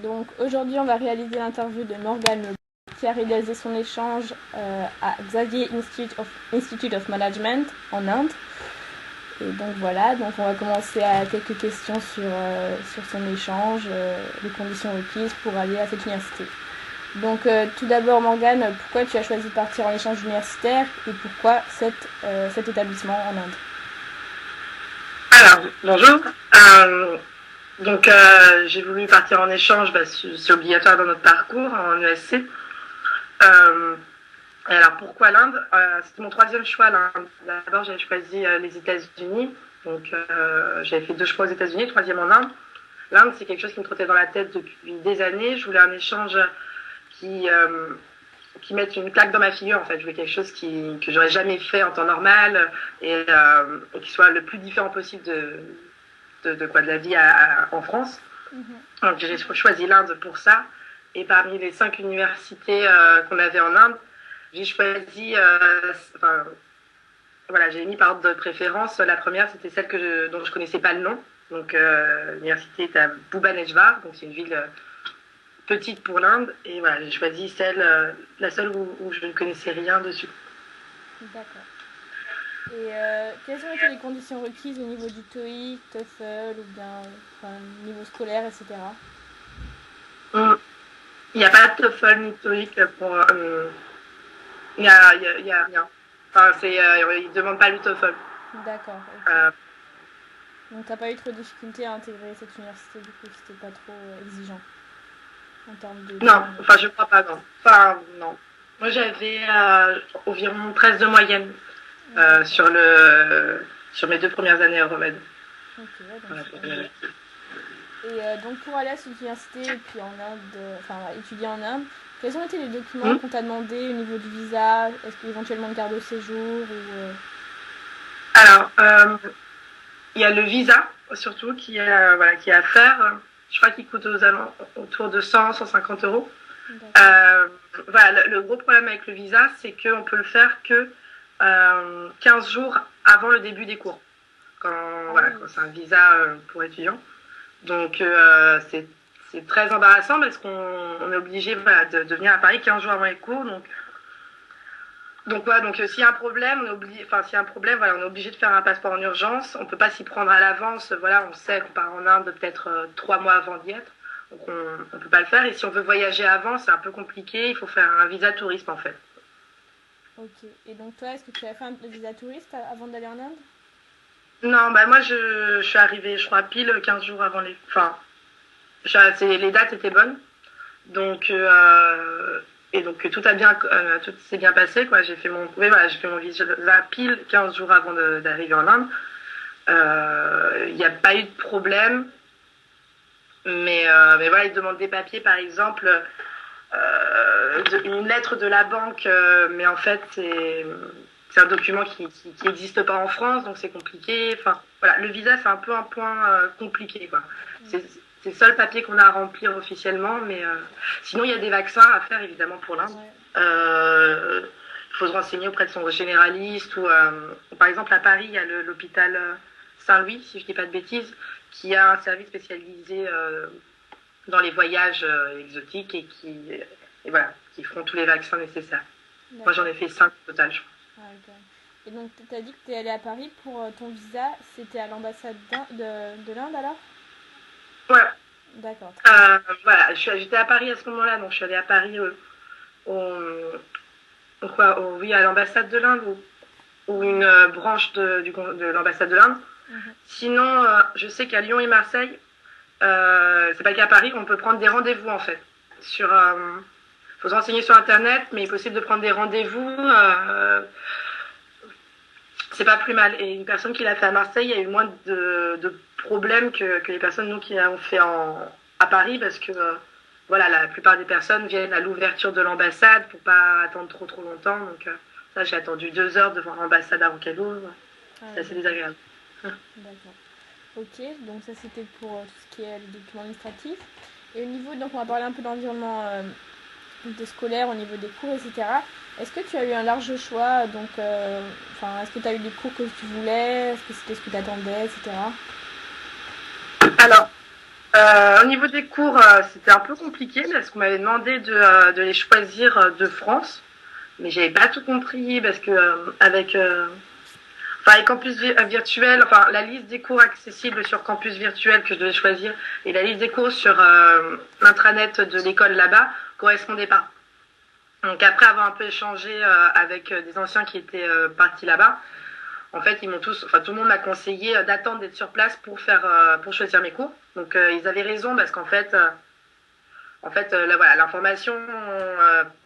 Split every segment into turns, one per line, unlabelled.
Donc aujourd'hui, on va réaliser l'interview de Morgane Leblanc, qui a réalisé son échange à Xavier Institute of Management en Inde. Et donc voilà, donc on va commencer à quelques questions sur son échange, les conditions requises pour aller à cette université. Donc tout d'abord Morgane, pourquoi tu as choisi de partir en échange universitaire et pourquoi cet établissement en Inde?
Alors, bonjour. J'ai voulu partir en échange, c'est obligatoire dans notre parcours en ESC. Et alors, pourquoi l'Inde? C'était mon troisième choix, l'Inde. D'abord, j'avais choisi les États-Unis. Donc, j'avais fait 2 choix aux États-Unis, troisième en Inde. L'Inde, c'est quelque chose qui me trottait dans la tête depuis des années. Je voulais un échange qui mette une claque dans ma figure, en fait. Je voulais quelque chose que j'aurais jamais fait en temps normal et qui soit le plus différent possible de la vie en France. Mm-hmm. Donc j'ai choisi l'Inde pour ça. Et parmi les 5 universités qu'on avait en Inde, j'ai choisi, j'ai mis par ordre de préférence. La première, c'était celle dont je connaissais pas le nom. Donc l'université est à Bhubaneswar, donc c'est une ville petite pour l'Inde. Et voilà, j'ai choisi la seule où je ne connaissais rien dessus.
D'accord. Et quelles ont été les conditions requises au niveau du TOEIC, TOEFL ou bien niveau scolaire, etc.
Il n'y a pas de TOEFL ni TOEIC pour. Il y a rien. Enfin, ils ne demandent pas le TOEFL.
D'accord. Okay. Donc, tu n'as pas eu trop de difficultés à intégrer cette université, du coup, c'était pas trop exigeant en termes de.
Non, enfin, je crois pas, non. Enfin, non. Moi, j'avais environ 13 de moyenne sur mes 2 premières années à Remède.
Ok, donc et donc pour aller à cette université et puis en Inde, étudier en Inde, quels ont été les documents qu'on t'a demandé au niveau du visa? Est-ce qu'éventuellement une carte de séjour ou
Alors, il y a le visa surtout qui est à faire. Je crois qu'il coûte autour de 100-150 euros. Le gros problème avec le visa, c'est qu'on peut le faire que 15 jours avant le début des cours, quand c'est un visa pour étudiants. Donc c'est très embarrassant parce qu'on est obligé de venir à Paris 15 jours avant les cours. Donc s'il y a un problème, on est obligé de faire un passeport en urgence. On peut pas s'y prendre à l'avance. Voilà, on sait qu'on part en Inde peut-être 3 mois avant d'y être. Donc on peut pas le faire. Et si on veut voyager avant, c'est un peu compliqué. Il faut faire un visa tourisme en fait.
Ok. Et donc toi, est-ce que tu as fait un visa touriste avant d'aller en Inde?
Non, moi je suis arrivée, je crois, pile 15 jours avant les. Enfin, les dates étaient bonnes. Donc tout s'est bien passé, quoi. J'ai fait mon visa pile 15 jours avant d'arriver en Inde. Il n'y a pas eu de problème. Mais voilà, ils demandent des papiers, par exemple, une lettre de la banque, mais en fait, c'est un document qui n'existe pas en France, donc c'est compliqué. Enfin, voilà, le visa, c'est un peu un point compliqué, quoi. C'est le seul papier qu'on a à remplir officiellement, mais sinon, il y a des vaccins à faire, évidemment, pour l'Inde. Il faut se renseigner auprès de son généraliste, ou par exemple, à Paris, il y a l'hôpital Saint-Louis, si je ne dis pas de bêtises, qui a un service spécialisé dans les voyages exotiques et qui feront tous les vaccins nécessaires. D'accord. Moi, j'en ai fait 5 au total, je crois.
Ah, okay. Et donc, tu as dit que tu es allée à Paris pour ton visa. C'était à l'ambassade de l'Inde, alors?
Ouais.
D'accord.
J'étais à Paris à ce moment-là, donc je suis allée à Paris à l'ambassade de l'Inde ou une branche de l'ambassade de l'Inde. Mm-hmm. Sinon, je sais qu'à Lyon et Marseille, c'est pas le cas à Paris, on peut prendre des rendez-vous en fait. Faut se renseigner sur internet, mais il est possible de prendre des rendez-vous. C'est pas plus mal. Et une personne qui l'a fait à Marseille, il y a eu moins de problèmes que les personnes nous qui l'avons fait à Paris, parce que la plupart des personnes viennent à l'ouverture de l'ambassade pour pas attendre trop longtemps. Donc ça, j'ai attendu 2 heures devant l'ambassade avant qu'elle ouvre. C'est assez désagréable.
D'accord. Ok, donc ça c'était pour tout ce qui est les documents administratifs. Et au niveau, donc on va parler un peu d'environnement scolaire, au niveau des cours, etc. Est-ce que tu as eu un large choix? Donc, est-ce que tu as eu des cours que tu voulais? Est-ce que c'était ce que tu attendais, etc.
Alors, Au niveau des cours, c'était un peu compliqué parce qu'on m'avait demandé de les choisir de France, mais j'avais pas tout compris parce que enfin, les campus virtuels, enfin la liste des cours accessibles sur campus virtuel que je devais choisir et la liste des cours sur l'intranet de l'école là-bas correspondaient pas. Donc après avoir un peu échangé avec des anciens qui étaient partis là-bas, en fait, ils m'ont tous, enfin tout le monde m'a conseillé d'attendre d'être sur place pour choisir mes cours. Donc ils avaient raison parce qu'en fait, là, voilà, l'information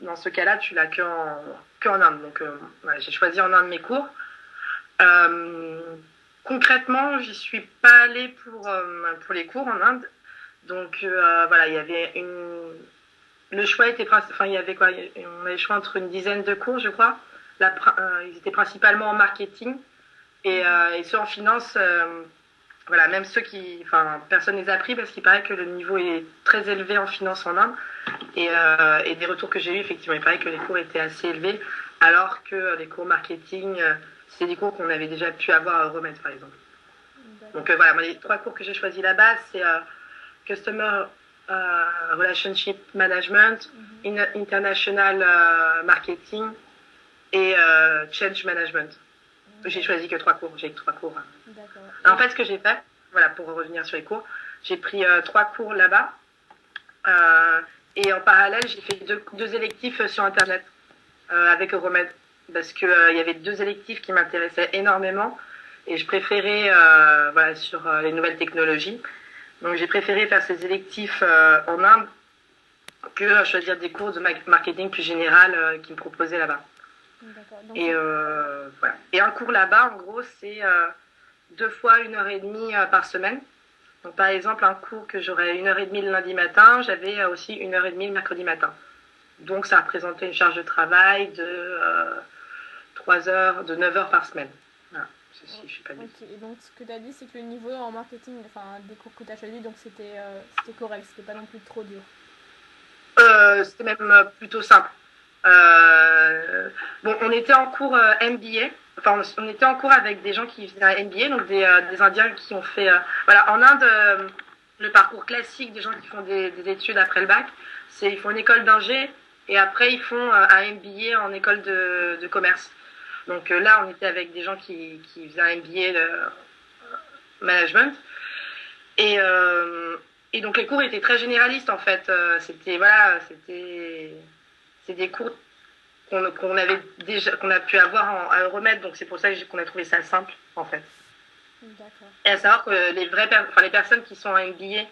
dans ce cas-là, tu l'as que en Inde. Donc voilà, j'ai choisi en Inde mes cours. Euh, Concrètement, j'y suis pas allée pour les cours en Inde. Donc voilà, il y avait le choix était enfin il y avait quoi, on avait le choix entre une dizaine de cours, je crois. Ils étaient principalement en marketing et ceux en finance. Voilà, même ceux enfin, personne ne les a pris parce qu'il paraît que le niveau est très élevé en finance en Inde. Et des retours que j'ai eu, effectivement, il paraît que les cours étaient assez élevés, alors que les cours marketing, c'est des cours qu'on avait déjà pu avoir à Remède, par exemple. Donc voilà, moi, les 3 cours que j'ai choisis là-bas, c'est Customer Relationship Management, International Marketing et Change Management. J'ai choisi que 3 cours, j'ai que 3 cours.
D'accord.
En fait, ce que j'ai fait, voilà, pour revenir sur les cours, j'ai pris 3 cours là-bas. Et en parallèle, j'ai fait deux électifs sur Internet avec Euromed. Parce qu'il y avait 2 électifs qui m'intéressaient énormément. Et je préférais, voilà, sur les nouvelles technologies. Donc j'ai préféré faire ces électifs en Inde que choisir des cours de marketing plus général qui me proposaient là-bas.
Donc,
et voilà. Et un cours là-bas, en gros, c'est 2 fois 1h30 par semaine. Donc, par exemple, un cours que j'aurais 1h30 le lundi matin, j'avais aussi 1h30 le mercredi matin. Donc, ça représentait une charge de travail de 3 heures, de 9 heures par semaine. Voilà, ceci, je suis pas
ok, et donc ce que tu as dit, c'est que le niveau en marketing, enfin des cours que tu as choisis, donc c'était correct, c'était pas non plus trop dur.
C'était même plutôt simple. Bon, on était en cours MBA. Enfin, on était en cours avec des gens qui faisaient un MBA, donc des Indiens qui ont fait. Voilà, en Inde, le parcours classique des gens qui font des études après le bac, c'est ils font une école d'ingé et après ils font un MBA en école de commerce. Donc là, on était avec des gens qui faisaient un MBA de management et et donc les cours étaient très généralistes en fait. C'était voilà, c'est des cours qu'on avait déjà qu'on a pu avoir à Euromède, donc c'est pour ça qu'on a trouvé ça simple en fait.
D'accord.
Et à savoir que les personnes qui sont en MBA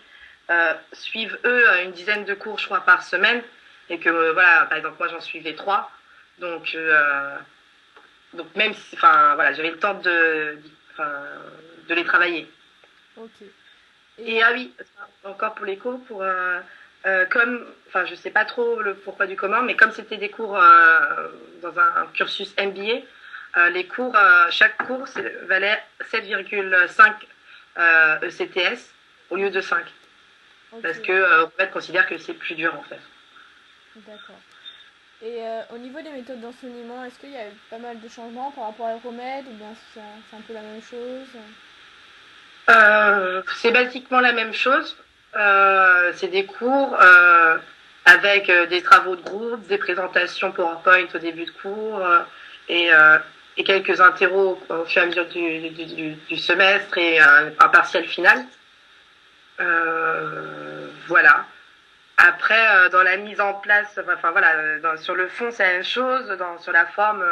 suivent eux une dizaine de cours je crois par semaine et que voilà, par exemple moi j'en suivais 3, donc même si enfin voilà, j'avais le temps de les travailler.
Ok.
Et ah oui, encore pour les cours, comme, enfin, je sais pas trop le pourquoi du comment, mais comme c'était des cours dans un cursus MBA, les cours, chaque cours valait 7,5 ECTS au lieu de 5. Okay. Parce que en fait, considère que c'est plus dur en fait.
D'accord. Et au niveau des méthodes d'enseignement, est-ce qu'il y a eu pas mal de changements par rapport à Euromède ou bien c'est un peu la même chose?
C'est basiquement la même chose. C'est des cours avec des travaux de groupe, des présentations PowerPoint au début de cours et, et quelques interros au fur et à mesure du semestre et un partiel final. Voilà. Après, dans la mise en place, enfin voilà, sur le fond, c'est la même chose. Sur la forme,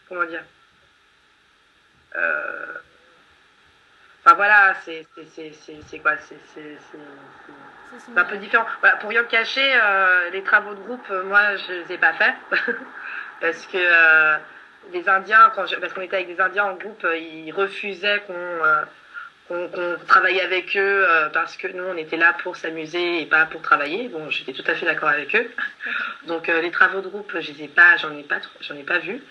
comment dire Enfin voilà, c'est quoi c'est un peu différent. Voilà, pour rien me cacher, les travaux de groupe, moi, je les ai pas faits. Parce que les Indiens, parce qu'on était avec des Indiens en groupe, ils refusaient qu'on travaille avec eux parce que nous, on était là pour s'amuser et pas pour travailler. Bon, j'étais tout à fait d'accord avec eux. Donc les travaux de groupe, je les ai pas, j'en ai pas vu.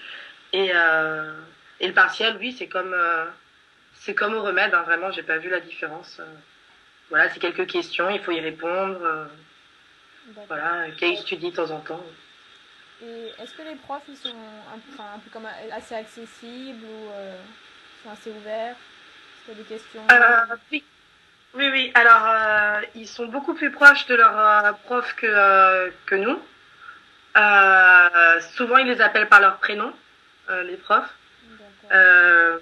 Et le partiel, oui, c'est comme au remède, hein, vraiment, j'ai pas vu la différence. Voilà, c'est quelques questions, il faut y répondre. Voilà, case study de temps en temps.
Et est-ce que les profs, ils sont un peu comme assez accessibles ou sont assez ouverts? Est-ce qu'il y a des questions?
Oui. Oui, oui. Alors, ils sont beaucoup plus proches de leurs profs que nous. Souvent, ils les appellent par leur prénom, les profs.
D'accord.
Euh,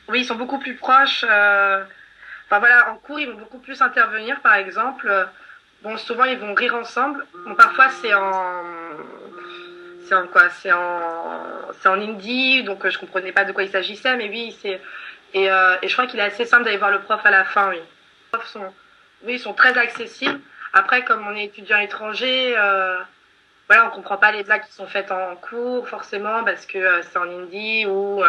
oui, ils sont beaucoup plus proches. Enfin voilà, en cours, ils vont beaucoup plus intervenir, par exemple. Bon, souvent, ils vont rire ensemble. Bon, parfois, c'est en quoi? C'est en hindi, donc je comprenais pas de quoi il s'agissait, mais oui, c'est et je crois qu'il est assez simple d'aller voir le prof à la fin, oui. Les profs sont, oui, ils sont très accessibles. Après, comme on est étudiant étranger, voilà, on comprend pas les blagues qui sont faites en cours forcément parce que c'est en hindi ou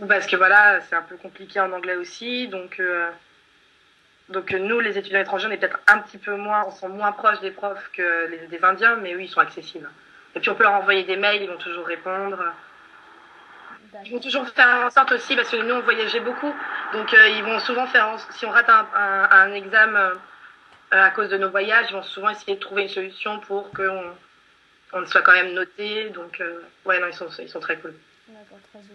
parce que voilà, c'est un peu compliqué en anglais aussi, donc nous, les étudiants étrangers, on est peut-être un petit peu moins, on sont moins proches des profs que des Indiens, mais oui, ils sont accessibles. Et puis on peut leur envoyer des mails, ils vont toujours répondre. Ils vont
D'accord.
toujours faire en sorte aussi, parce que nous on voyageait beaucoup, donc ils vont souvent faire, si on rate un examen à cause de nos voyages, ils vont souvent essayer de trouver une solution pour qu'on on soit quand même noté. Donc ouais, non, ils sont très cool.
D'accord, très ouvert.